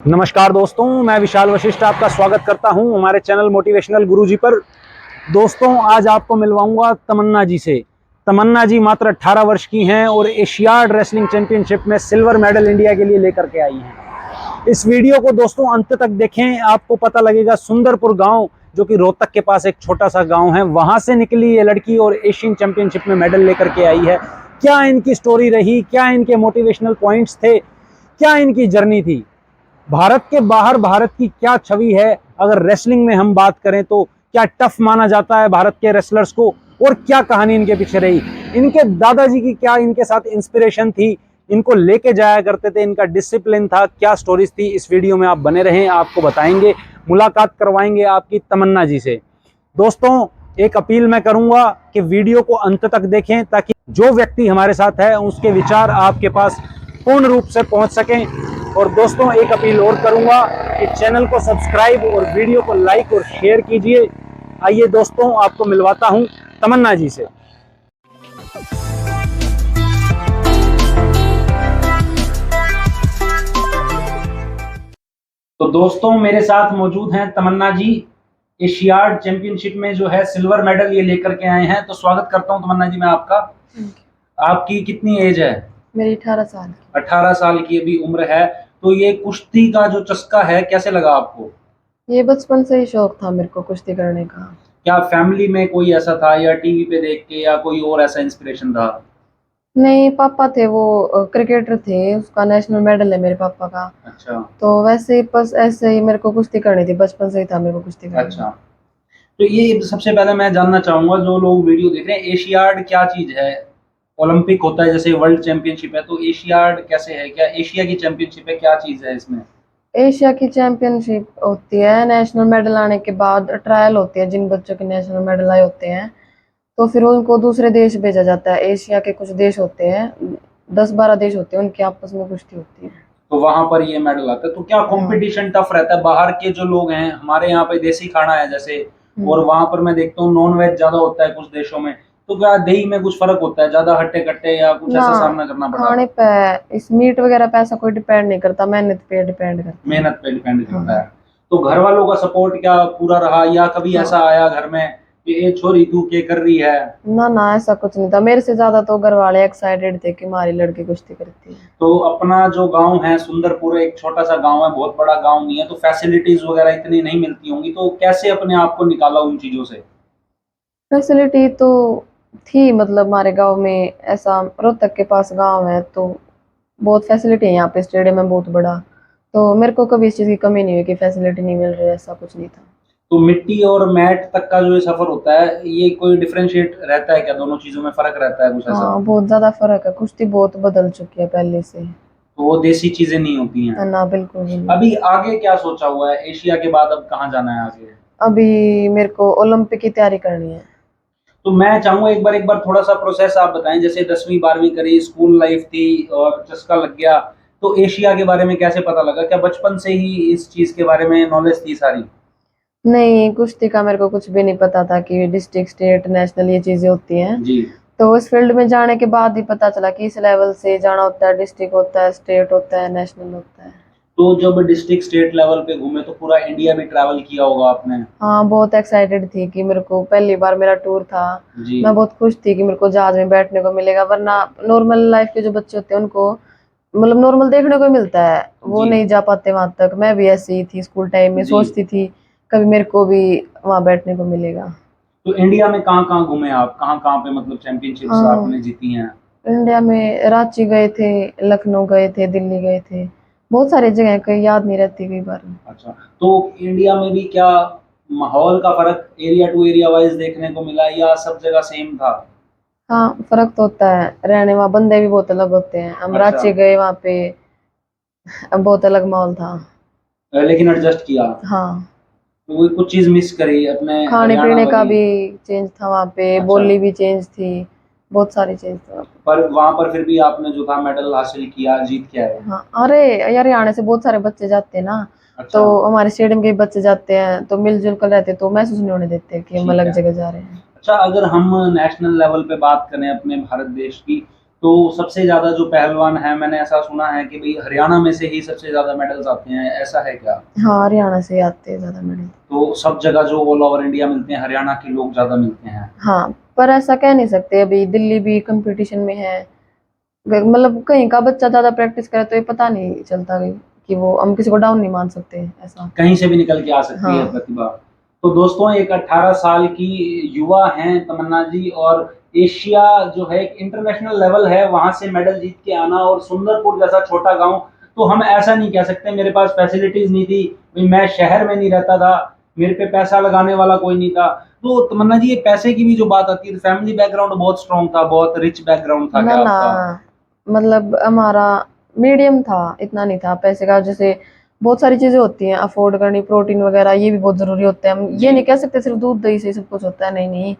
नमस्कार दोस्तों, मैं विशाल वशिष्ठ आपका स्वागत करता हूं हमारे चैनल मोटिवेशनल गुरुजी पर। दोस्तों, आज आपको मिलवाऊंगा तमन्ना जी से। तमन्ना जी मात्र 18 वर्ष की हैं और एशियाड रेसलिंग चैंपियनशिप में सिल्वर मेडल इंडिया के लिए लेकर के आई हैं। इस वीडियो को दोस्तों अंत तक देखें, आपको पता लगेगा सुंदरपुर गांव, जो कि रोहतक के पास एक छोटा सा गांव है, वहां से निकली ये लड़की और एशियन चैंपियनशिप में मेडल लेकर के आई है। क्या इनकी स्टोरी रही, क्या इनके मोटिवेशनल पॉइंट्स थे, क्या इनकी जर्नी थी, भारत के बाहर भारत की क्या छवि है, अगर रेसलिंग में हम बात करें तो क्या टफ माना जाता है भारत के रेसलर्स को, और क्या कहानी इनके पीछे रही, इनके दादाजी की क्या इनके साथ इंस्पिरेशन थी, इनको लेके जाया करते थे, इनका डिसिप्लिन था, क्या स्टोरीज थी। इस वीडियो में आप बने रहें, आपको बताएंगे, मुलाकात करवाएंगे आपकी तमन्ना जी से। दोस्तों, एक अपील मैं करूंगा कि वीडियो को अंत तक देखें, ताकि जो व्यक्ति हमारे साथ है उसके विचार आपके पास पूर्ण रूप से पहुंच सकें। और दोस्तों, एक अपील और करूंगा कि चैनल को सब्सक्राइब और वीडियो को लाइक और शेयर कीजिए। आइए दोस्तों, आपको मिलवाता हूं तमन्ना जी से। तो दोस्तों, मेरे साथ मौजूद हैं तमन्ना जी। एशियाड चैंपियनशिप में जो है सिल्वर मेडल ये लेकर के आए हैं, तो स्वागत करता हूं तमन्ना जी मैं आपका। आपकी कितनी एज है? मेरी 18 साल की। 18 साल की अभी उम्र है। तो ये कुश्ती का जो चस्का है, कैसे लगा आपको? ये बचपन से ही शौक था मेरे को कुश्ती करने का। क्या फैमिली में कोई ऐसा था, या टीवी पे देख के, या कोई और ऐसा इंस्पिरेशन था? नहीं, पापा थे वो क्रिकेटर थे, उसका नेशनल मेडल है मेरे पापा का। अच्छा। तो वैसे ही बस ऐसे ही मेरे को कुश्ती करनी थी, बचपन से ही था मेरे को कुश्ती करनी। अच्छा, तो ये सबसे पहले मैं जानना चाहूंगा, जो लोग वीडियो देख रहे हैं, एशियाड क्या चीज है? ओलंपिक होता है जैसे वर्ल्ड चैंपियनशिप है, तो एशियाड कैसे है? क्या एशिया की चैंपियनशिप है? क्या चीज है इसमें? एशिया की चैंपियनशिप होती है, नेशनल मेडल आने के बाद ट्रायल होती है, जिन बच्चों के नेशनल मेडल आए होते हैं तो फिर उनको दूसरे देश भेजा जाता है। एशिया के कुछ देश होते हैं, 10-12 देश होते हैं, उनकी आपस में कुश्ती होती है। तो वहां पर ये मेडल आता है। तो क्या हाँ। कंपटीशन टफ रहता है? बाहर के जो लोग हैं, हमारे यहाँ पे देसी खाना है जैसे, और हम्म। वहां पर मैं देखता हूँ नॉन वेज ज्यादा होता है कुछ देशों में। तो क्या दही में कुछ फर्क होता है, ज्यादा हट्टे कट्टे या कुछ ना, ऐसा सामना करना पड़ा? खाने पे, इस मीट वगैरह पे ऐसा कोई डिपेंड नहीं करता, मेहनत पे डिपेंड करता है। मेहनत पे डिपेंड करता हाँ। है। तो घर वालों का सपोर्ट क्या पूरा रहा, या कभी ऐसा हाँ। आया घर में कि ये छोरी तू क्या कर रही है? ना ना, ऐसा कुछ नहीं था, मेरे से ज्यादा तो घर वाले एक्साइटेड थे कि हमारी लड़की कुश्ती करती है। तो अपना जो गांव है सुंदरपुर, एक छोटा सा गांव है, बहुत बड़ा गांव नहीं है, तो फैसिलिटीज वगैरह इतनी नहीं मिलती होंगी, तो कैसे अपने आप को निकाला उन चीजों से? फैसिलिटी तो थी, मतलब हमारे गांव में ऐसा, रोहतक के पास गांव है तो बहुत फैसिलिटी है, यहाँ पे स्टेडियम है बहुत बड़ा। तो मेरे को कभी इस चीज़ की कमी नहीं हुई कि फैसिलिटी नहीं मिल रही है, ऐसा कुछ नहीं था। तो मिट्टी और मैट तक का जो ये सफर होता है, ये कोई डिफरेंशिएट रहता है क्या? दोनों चीजों में फर्क रहता है कुछ ऐसा? हाँ, बहुत ज्यादा फर्क है, कुश्ती बहुत बदल चुकी है पहले से। तो वो देसी चीजें नहीं होती हैं। ना, बिल्कुल भी नहीं। अभी आगे क्या सोचा हुआ है? एशिया के बाद अब कहाँ जाना है आगे? अभी मेरे को ओलंपिक की तैयारी करनी है। तो मैं चाहूंगा एक बार थोड़ा सा प्रोसेस आप बताएं। जैसे 10वीं 12वीं करी, स्कूल लाइफ थी और चस्का लग गया, तो एशिया के बारे में कैसे पता लगा? क्या बचपन से ही इस चीज के बारे में नॉलेज थी सारी? नहीं, कुश्ती का मेरे को कुछ भी नहीं पता था कि डिस्ट्रिक्ट, स्टेट, नेशनल ये चीजें होती हैं। जी। तो इस फील्ड में जाने के बाद ही पता चला कि इस लेवल से जाना होता है, डिस्ट्रिक्ट होता है, स्टेट होता है, नेशनल होता है। तो जब डिस्ट्रिक्ट स्टेट लेवल पे घूमे, तो पूरा इंडिया भी ट्रैवल किया होगा आपने? हाँ, बहुत एक्साइटेड थी कि मेरे को पहली बार मेरा टूर था। जी। मैं बहुत खुश थी कि मेरे को जहाज में बैठने को मिलेगा, वरना नॉर्मल लाइफ के जो बच्चे होते हैं उनको मतलब नॉर्मल देखने को मिलता है, वो जी। नहीं जा पाते वहां तक। मैं भी ऐसी ही थी, स्कूल टाइम में जी। सोचती थी कभी मेरे को भी वहां बैठने को मिलेगा। तो इंडिया में कहाँ कहाँ घूमे आप? कहाँ कहाँ पे मतलब चैंपियनशिप्स हाँ, आपने जीती हैं? इंडिया में रांची गए थे, लखनऊ गए थे, दिल्ली गए थे, बहुत सारी जगह, कहीं याद नहीं रहती कई बार। अच्छा। तो इंडिया में भी क्या माहौल का फर्क एरिया टू एरिया वाइज देखने को मिला, या सब जगह सेम था? हाँ, फर्क तो होता है, रहने वहाँ बंदे भी बहुत अलग होते हैं। हम अच्छा। रांची गए, वहाँ पे बहुत अलग माहौल था। लेकिन एडजस्ट किया? हाँ, तो वो कुछ चीज मिस करी अपने खाने हरियाणा पीने का वाली? भी चेंज था वहाँ पे, अच्छा। बोली भी चेंज थी, बहुत सारी चेंज था वहाँ पर वहां पर फिर भी आपने जो था मेडल हासिल किया, जीत के आए? पे। हाँ, अरे यार, हरियाणा से बहुत सारे बच्चे जाते हैं ना, तो अच्छा। हमारे स्टेडियम के भी बच्चे जाते हैं, तो मिलजुल कर रहते हैं, तो महसूस नहीं होने देते कि हम ठीक अलग है। जगह जा रहे हैं। अच्छा, अगर हम नेशनल लेवल पे बात करें अपने भारत देश की, तो सबसे ज्यादा जो पहलवान है, मैंने ऐसा सुना है कि भाई हरियाणा में से ही सबसे ज्यादा मेडल्स आते हैं, ऐसा है क्या? हाँ, हरियाणा से आते हैं ज्यादा मेडल। तो सब जगह जो ऑल ओवर इंडिया मिलते हैं, हरियाणा के लोग ज्यादा मिलते हैं? हाँ, पर ऐसा कह नहीं सकते, अभी दिल्ली भी कंपटीशन में है। मतलब कहीं का बच्चा ज्यादा प्रैक्टिस करे तो ये पता नहीं चलता कि वो, हम किसी को डाउन नहीं मान सकते ऐसा। कहीं से भी निकल के आ सकती है हाँ। प्रतिभा। तो दोस्तों, एक 18 साल की युवा हैं तमन्ना जी, और एशिया जो है एक इंटरनेशनल लेवल है, वहां से मेडल जीत के आना, और सुंदरपुर जैसा छोटा गांव, तो हम ऐसा नहीं कह सकते मेरे पास फैसिलिटीज नहीं थी, मैं शहर में नहीं रहता था, मेरे पे पैसा लगाने वाला कोई नहीं था। तो तमन्ना जी, ये पैसे की भी जो बात आती है, फैमिली बैकग्राउंड बहुत स्ट्रॉन्ग था, बहुत रिच बैकग्राउंड था ना क्या ना, आपका? मतलब हमारा मीडियम था, इतना नहीं था पैसे का। जैसे बहुत सारी चीजें होती हैं अफोर्ड करनी, प्रोटीन वगैरह ये भी बहुत जरूरी होता है। हम ये नहीं कह सकते सिर्फ दूध दही से सब कुछ होता है, नहीं नहीं,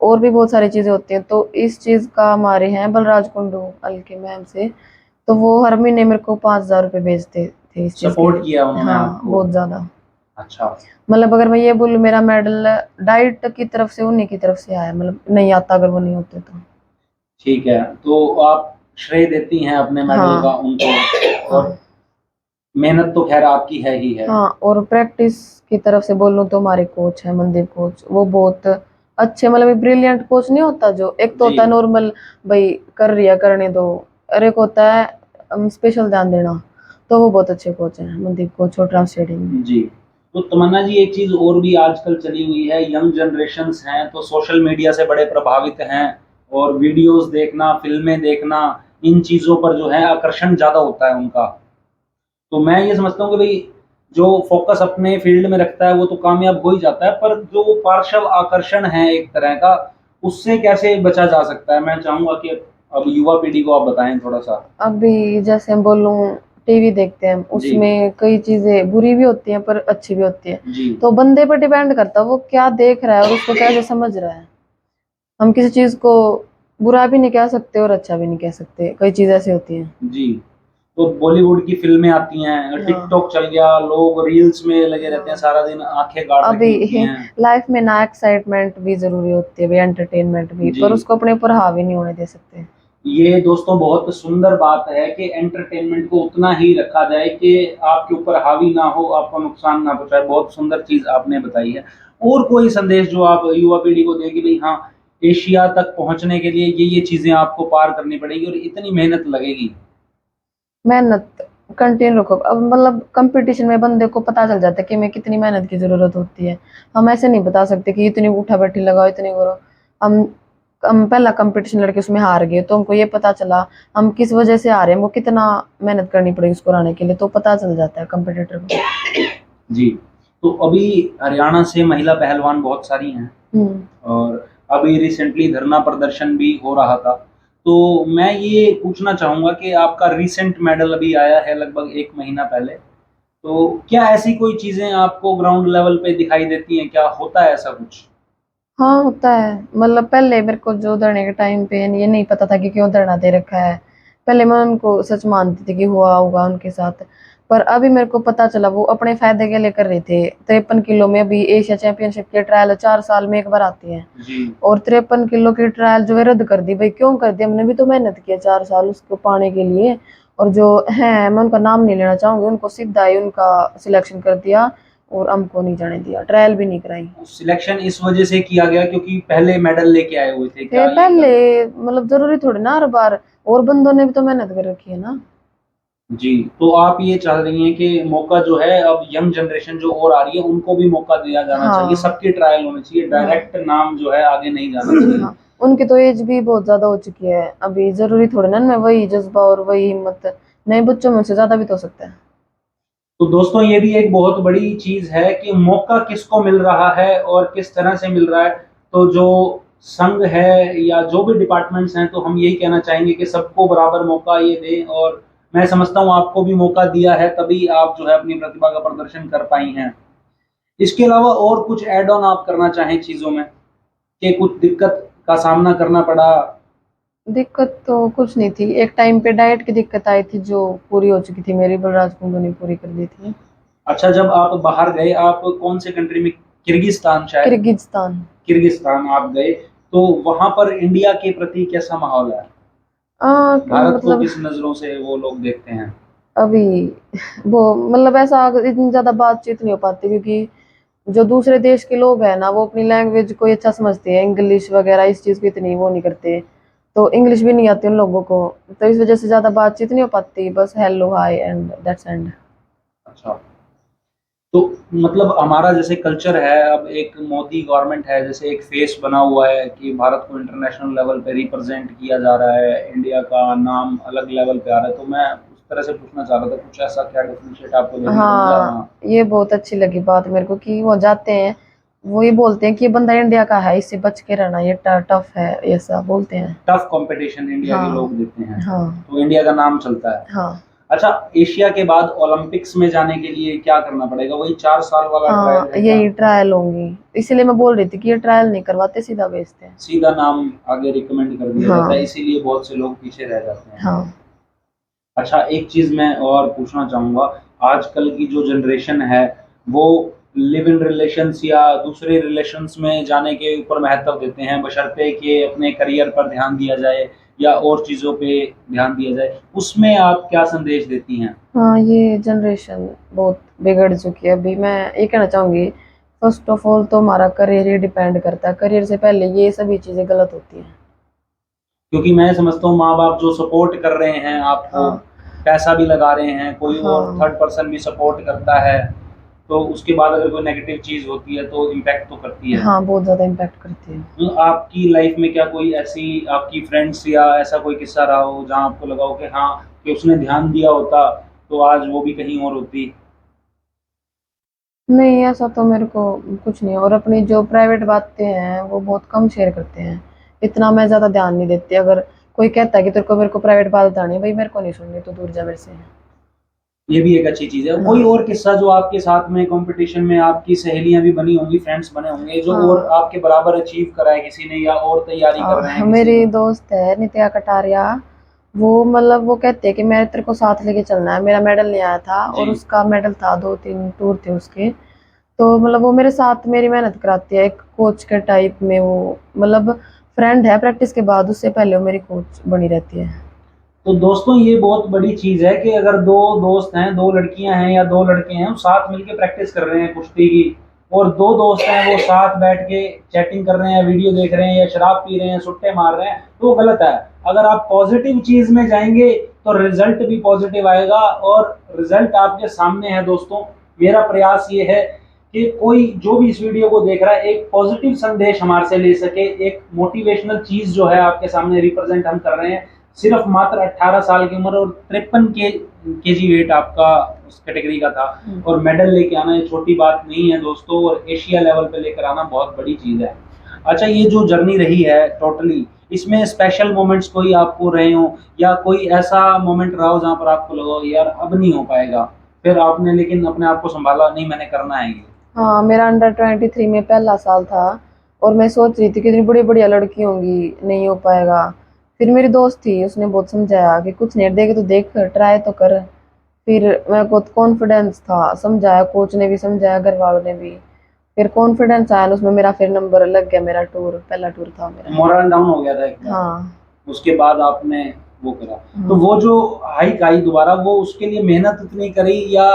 और भी बहुत सारी चीजें होती हैं। तो इस चीज का हमारे हैं बलराज कुंडू अलके मैम से, तो वो हर महीने मेरे को 5,000 रुपये भेजते थे इस चीज के सपोर्ट लिए। किया उन्होंने हाँ, आपको? बहुत ज्यादा। अच्छा। मतलब अगर मैं ये बोलूँ, मेरा मेडल डाइट की तरफ से, उन्हीं की तरफ से आया, मतलब नहीं आता अगर वो नहीं होते तो। ठीक है, तो आप श्रेय देती हैं अपने मेडल का हाँ। उनको, और हाँ। मेहनत तो खैर आपकी है ही है। हाँ, और प्रैक्टिस की तरफ से बोलूँ तो हमारे कोच है मनदीप कोच, वो बहुत अच्छे, मतलब ब्रिलियंट कोच नहीं होता जो, एक तो जी होता है नॉर्मल, भाई कर रही है करने दो, और एक होता है स्पेशल ध्यान देना। तो वो बहुत अच्छे कोच हैं मनदीप कोच, छोटा स्टेडियम में। जी। तो तमन्ना जी, एक चीज और भी आजकल चली हुई है, यंग जनरेशन्स हैं तो सोशल मीडिया से बड़े प्रभावित हैं, और वीडियोस देखना, फिल्में देखना, इन चीजों पर जो है आकर्षण ज्यादा होता है उनका। तो मैं ये समझता हूँ कि भाई, जो फोकस अपने फील्ड में रखता है वो तो कामयाब हो ही जाता है, पर जो पार्श्व आकर्षण है एक तरह का, उससे कैसे बचा जा सकता है? मैं चाहूंगा कि अब युवा पीढ़ी को आप बताएं थोड़ा सा। अभी जैसे हम बोलूँ, टीवी देखते हैं, जी उसमें कई चीजें बुरी भी होती हैं पर अच्छी भी होती है। जी तो बंदे पर डिपेंड करता है वो क्या देख रहा है और उसको कैसे समझ रहा है। हम किसी चीज को बुरा भी नहीं कह सकते और अच्छा भी नहीं कह सकते, कई चीज ऐसी होती हैं। जी। तो बॉलीवुड की फिल्में आती हैं, हाँ। टिकटॉक चल गया, लोग रील्स में लगे रहते हैं हाँ। सारा दिन, आंखें गाड़ रखी होती अभी हैं। लाइफ में ना एक्साइटमेंट भी जरूरी होती है, भी एंटरटेनमेंट भी, जी। पर उसको अपने ऊपर हावी नहीं होने दे सकते। ये दोस्तों बहुत सुंदर बात है कि एंटरटेनमेंट को उतना ही रखा जाए कि आपके ऊपर हावी ना हो, आपको नुकसान ना पहुंचाए। बहुत सुंदर चीज आपने बताई है। और कोई संदेश जो आप युवा पीढ़ी को दें कि भाई हाँ, एशिया तक पहुंचने के लिए ये चीजें आपको पार करनी पड़ेगी और इतनी मेहनत लगेगी? मेहनत कंटिन्यू रखो। अब मतलब कंपटीशन में बंदे को पता चल जाता है कि मैं कितनी मेहनत की जरूरत होती है। हम ऐसे नहीं बता सकते कि इतनी उठा बैठी लगाओ, इतनी करो। हम हम पहला कंपटीशन लड़के उसमें हार गए तो हमको ये पता चला हम किस वजह से हारे हैं, वो कितना मेहनत करनी पड़ेगी उसको हराने के लिए, तो पता चल जाता है कंपटीटर को। जी। तो अभी हरियाणा से महिला पहलवान बहुत सारी हैं, हम्म। और अभी रिसेंटली धरना प्रदर्शन भी हो रहा था। तो मैं ये पूछना चाहूंगा कि आपका रिसेंट मेडल अभी आया है लगभग 1 महीना पहले, तो क्या ऐसी कोई चीजें आपको ग्राउंड लेवल पे दिखाई देती हैं? क्या होता है ऐसा कुछ? हाँ, होता है। मतलब पहले मेरे को जो धरने के टाइम पे ये नहीं पता था कि क्यों धरना दे रखा है। पहले मैं उनको सच मानती थी कि हुआ होगा उनके साथ, पर अभी मेरे को पता चला वो अपने फायदे के लिए कर रहे थे। 53 किलो में अभी एशिया चैंपियनशिप के ट्रायल 4 साल में एक बार आती है, जी और 53 किलो की ट्रायल जो है रद्द कर दी। भाई क्यों कर दी? हमने भी तो मेहनत किया 4 साल उसको पाने के लिए। और जो है, मैं उनका नाम नहीं लेना चाहूंगी, उनको सीधा ही उनका सिलेक्शन कर दिया और हमको नहीं जाने दिया, ट्रायल भी नहीं कराई। सिलेक्शन इस वजह से किया गया क्योंकि पहले मेडल लेके आए हुए थे क्या, थे ये पहले, कारण? मतलब जरूरी थोड़ी ना हर बार, और बंदों ने भी तो मेहनत कर रखी है ना। जी। तो आप ये चाह रही हैं कि मौका जो है अब यंग जनरेशन जो और आ रही है उनको भी मौका दिया जाना चाहिए, हाँ। सबकी ट्रायल होनी चाहिए, हाँ। डायरेक्ट नाम जो है आगे नहीं जाना चाहिए। हाँ, उनकी तो एज भी बहुत ज्यादा हो चुकी है, अभी जरूरी थोड़ी ना मैं वही जज्बा और वही हिम्मत, नए बच्चों में से ज्यादा भी तो हो सकता है। तो दोस्तों, ये भी एक बहुत बड़ी चीज है कि मौका किसको मिल रहा है और किस तरह से मिल रहा है। तो जो संघ है या जो भी डिपार्टमेंट्स हैं, तो हम यही कहना चाहेंगे कि सबको बराबर मौका ये दें, और मैं समझता हूँ आपको भी मौका दिया है, तभी आप जो है अपनी प्रतिभा का प्रदर्शन कर पाई हैं। इसके अलावा और कुछ ऐड ऑन आप करना चाहें चीजों में, कि कुछ दिक्कत का सामना करना पड़ा? दिक्कत तो कुछ नहीं थी, एक टाइम पे डाइट की दिक्कत आई थी जो पूरी हो चुकी थी मेरी, बलराज कुंडू ने पूरी कर दी थी। अच्छा, जब आप बाहर गए, आप कौन से कंट्री में, किर्गिस्तान शायद, किर्गिस्तान। किर्गिस्तान आप गए, तो वहां पर इंडिया के प्रति कैसा माहौल है? भारत को मतलब किस नजरों से वो लोग देखते हैं? अभी वो मतलब ऐसा इतनी ज्यादा बातचीत नहीं हो पाती, क्योंकि जो दूसरे देश के लोग हैं ना, वो अपनी लैंग्वेज को अच्छा समझते हैं, इंग्लिश वगैरह इस चीज को इतनी वो नहीं करते। तो इंग्लिश भी नहीं आती उन लोगों को, तो इस वजह से ज्यादा बातचीत नहीं हो पाती, बस hello hi and that's and. अच्छा, तो मतलब हमारा जैसे कल्चर है, अब एक मोदी गवर्नमेंट है, जैसे एक फेस बना हुआ है कि भारत को इंटरनेशनल लेवल पे रिप्रेजेंट किया जा रहा है, इंडिया का नाम अलग लेवल पे आ रहा है, तो मैं उस तरह से पूछना चाह रहा था कुछ ऐसा क्या डिफरेंशिएट आपको देखने को मिला हाँ, वहाँ? ये बहुत अच्छी लगी बात मेरे को कि वो जाते हैं, वो ये बोलते हैं कि ये बंदा इंडिया का है, इससे बच के रहना, ये टफ है, ये सब बोलते हैं। टफ कंपटीशन इंडिया के हाँ लोग देते हैं, हाँ तो इंडिया का नाम चलता है। हाँ अच्छा, एशिया के बाद ओलंपिक्स में जाने के लिए क्या करना पड़ेगा? वही 4 साल वाला ट्रायल हाँ, है क्या? यही ट्रायल होंगी, इसीलिए मैं बोल रही थी कि ये ट्रायल नहीं करवाते, सीधा भेजते हैं। सीधा नाम आगे रिकमेंड कर दिया जाता है, हाँ इसीलिए बहुत से लोग पीछे रह जाते हैं। हाँ अच्छा, एक चीज़ मैं और पूछना चाहूँगा, आजकल की जो जनरेशन है, वो लिव इन रिलेशंस या दूसरे रिलेशंस में जाने के ऊपर महत्व देते हैं, बशर्ते कि अपने करियर पर ध्यान दिया जाए या और चीज़ों पे ध्यान दिया जाए। उसमें आप क्या संदेश देती हैं? हाँ, ये जनरेशन बहुत बिगड़ चुकी है। अभी मैं ये कहना चाहूंगी, फर्स्ट ऑफ ऑल तो हमारा करियर ही डिपेंड करता है, करियर से पहले ये सभी चीजें गलत होती हैं। क्योंकि मैं समझता हूँ माँ-बाप जो सपोर्ट कर रहे हैं आपको, हाँ पैसा भी लगा रहे हैं, कोई और हाँ थर्ड पर्सन भी सपोर्ट करता है, तो उसके बाद अगर कोई नेगेटिव चीज़ होती है तो इम्पैक्ट तो करती है। हाँ, बहुत ज्यादा इम्पैक्ट करती है। तो आपकी लाइफ में क्या कोई ऐसी आपकी फ्रेंड्स या ऐसा कोई किस्सा रहा हो जहाँ आपको लगा हो कि हाँ, कि उसने ध्यान दिया होता तो आज वो भी कहीं और होती? नहीं, ऐसा तो मेरे को कुछ नहीं है, और अपनी जो प्राइवेट बातें हैं वो बहुत कम शेयर करते हैं, इतना मैं ज्यादा ध्यान नहीं देती। अगर कोई कहता है कि तेरे को मेरे को प्राइवेट बात बतानी है, भाई मेरे को नहीं सुननी, तो दूर जा मेरे से। ये भी एक अच्छी चीज़ है। कोई हाँ और किस्सा जो आपके साथ में कंपटीशन में आपकी सहेलियाँ भी बनी होंगी, फ्रेंड्स बने होंगे जो और हाँ आपके बराबर अचीव करा है किसी ने या और तैयारी कर रहे हाँ, हैं किसी मेरी का? दोस्त है नित्या कटारिया, वो मतलब वो कहते हैं कि मैं तेरे को साथ लेके चलना है, मेरा मेडल नहीं आया था जी। और उसका मेडल था, 2-3 टूर थे उसके। तो मतलब वो मेरे साथ मेरी मेहनत कराती है, एक कोच के टाइप में वो, मतलब फ्रेंड है प्रैक्टिस के बाद, उससे पहले वो मेरी कोच बनी रहती है। तो दोस्तों ये बहुत बड़ी चीज़ है कि अगर 2 दोस्त हैं, 2 लड़कियाँ हैं या 2 लड़के हैं, वो साथ मिलके प्रैक्टिस कर रहे हैं कुश्ती की, और 2 दोस्त हैं वो साथ बैठ के चैटिंग कर रहे हैं, वीडियो देख रहे हैं या शराब पी रहे हैं, सुट्टे मार रहे हैं, तो वो गलत है। अगर आप पॉजिटिव चीज़ में जाएँगे तो रिज़ल्ट भी पॉजिटिव आएगा, और रिज़ल्ट आपके सामने है दोस्तों। मेरा प्रयास ये है कि कोई जो भी इस वीडियो को देख रहा है, एक पॉजिटिव संदेश हमारे से ले सके, एक मोटिवेशनल चीज़ जो है आपके सामने रिप्रेजेंट हम कर रहे हैं। सिर्फ मात्र 18 साल की उम्र और 53 केजी वेट आपका उस कैटेगरी का था, और मेडल लेके आना ये छोटी बात नहीं है दोस्तों, और एशिया लेवल पे लेकर आना बहुत बड़ी चीज़ है। अच्छा, ये जो जर्नी रही है टोटली, इसमें स्पेशल मोमेंट्स कोई आपको रहे हो या कोई ऐसा मोमेंट रहा हो जहाँ पर आपको लगा हो यार अब नहीं हो पाएगा, फिर आपने लेकिन अपने आप को संभाला, नहीं मैंने करना है ये? हाँ, मेरा अंडर 23 में पहला साल था, और मैं सोच रही थी कितनी बड़ी बढ़िया लड़की होंगी, नहीं हो पाएगा। फिर मेरी दोस्त थी, उसने बहुत समझाया कि कुछ नहीं, देखे तो देख, ट्राई तो कर। फिर मेरे को कॉन्फिडेंस था, समझाया, कोच ने भी समझाया, घर वालों ने भी, फिर कॉन्फिडेंस आया ना उसमें मेरा, फिर नंबर लग गया, मेरा टूर, पहला टूर था मेरा। मोरल डाउन हो गया था एक बार, हाँ उसके बाद आपने वो करा, तो हाँ वो जो हाइक आई दोबारा, वो उसके लिए मेहनत इतनी करी या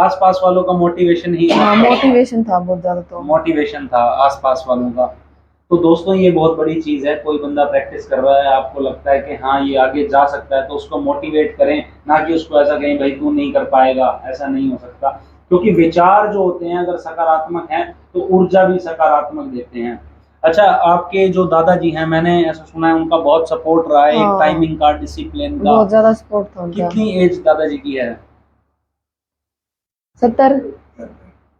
आसपास वालों का मोटिवेशन ही? हाँ, मोटिवेशन था बहुत ज्यादा तो। मोटिवेशन था आसपास वालों का। तो दोस्तों ये बहुत बड़ी चीज़ है, कोई बंदा प्रैक्टिस कर रहा है, आपको लगता है कि हाँ ये आगे जा सकता है, तो उसको मोटिवेट करें, ना कि उसको ऐसा कहें भाई तू नहीं कर पाएगा, ऐसा नहीं हो सकता। क्योंकि विचार जो होते हैं अगर सकारात्मक हैं तो ऊर्जा भी सकारात्मक देते हैं। अच्छा, आपके जो दादाजी हैं, मैंने ऐसा सुना है उनका बहुत सपोर्ट रहा है, एक हाँ, टाइमिंग का, डिसिप्लिन का। बहुत ज्यादा सपोर्ट था उनका। कितनी एज दादाजी की है? 70।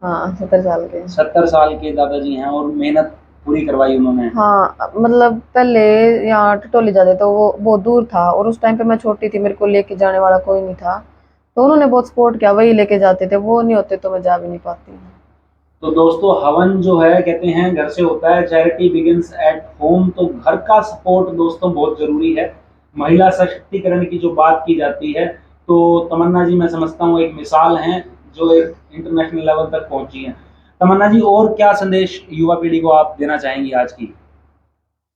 हाँ, 70 साल के। 70 साल के दादाजी हैं और मेहनत पूरी करवाई उन्होंने। हाँ, मतलब पहले यहाँ टटोली जाते तो वो बहुत दूर था, और उस टाइम पे मैं छोटी थी, मेरे को लेके जाने वाला कोई नहीं था, तो उन्होंने बहुत सपोर्ट किया, वही लेके जाते थे, वो नहीं होते तो मैं जा भी नहीं पाती। तो दोस्तों हवन जो है कहते हैं घर से होता है, चैरिटी बिगिंस एट होम, तो घर का सपोर्ट दोस्तों बहुत जरूरी है। महिला सशक्तिकरण की जो बात की जाती है, तो तमन्ना जी मैं समझता हूँ एक मिसाल हैं जो एक इंटरनेशनल लेवल तक पहुंची हैं। तमन्ना जी और क्या संदेश युवा पीढ़ी को आप देना चाहेंगी आज की?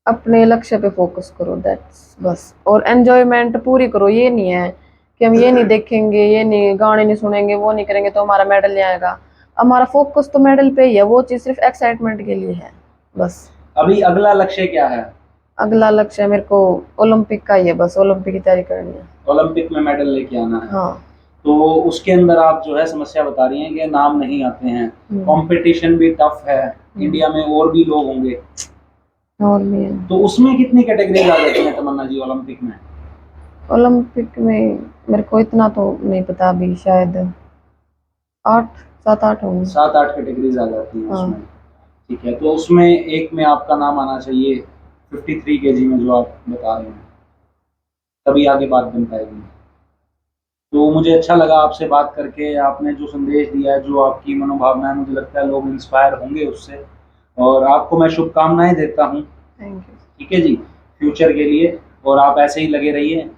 अपने लक्ष्य पे फोकस करो, दैट्स बस। और एंजॉयमेंट पूरी करो, ये नहीं है कि हम ये नहीं देखेंगे, ये नहीं गाने नहीं सुनेंगे, वो नहीं करेंगे तो हमारा मेडल नहीं आएगा। हमारा फोकस तो मेडल पे ही है, वो चीज सिर्फ एक्साइटमेंट के लिए है बस। अभी अगला लक्ष्य क्या है? अगला लक्ष्य मेरे को ओलंपिक का ही है, बस ओलंपिक की तैयारी करनी है। ओलंपिक में मेडल लेके आना है। हाँ। तो उसके अंदर आप जो है समस्या बता रही हैं कि नाम नहीं आते हैं, कंपटीशन भी टफ है, इंडिया में और भी लोग होंगे, और भी है। तो उसमें कितनी कैटेगरीज आ जाती हैं तमन्ना जी ओलंपिक में? ओलंपिक में मेरे को इतना तो नहीं पता अभी, शायद 7-8 होंगे। 7-8 कैटेगरीज आ जाती हैं उसमें। ठीक है, तो उसमें एक में आपका नाम आना चाहिए 53 केजी में जो आप बता रहे हैं, तभी आगे बात बन पाएगी। तो मुझे अच्छा लगा आपसे बात करके, आपने जो संदेश दिया है, जो आपकी मनोभावना है, मुझे लगता है लोग इंस्पायर होंगे उससे, और आपको मैं शुभकामनाएं देता हूँ। Thank you. ठीक है जी, फ्यूचर के लिए, और आप ऐसे ही लगे रहिए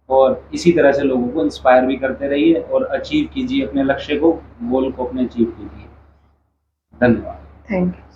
और इसी तरह से लोगों को इंस्पायर भी करते रहिए और अचीव कीजिए अपने लक्ष्य को, गोल को अपने अचीव कीजिए। धन्यवाद। Thank you.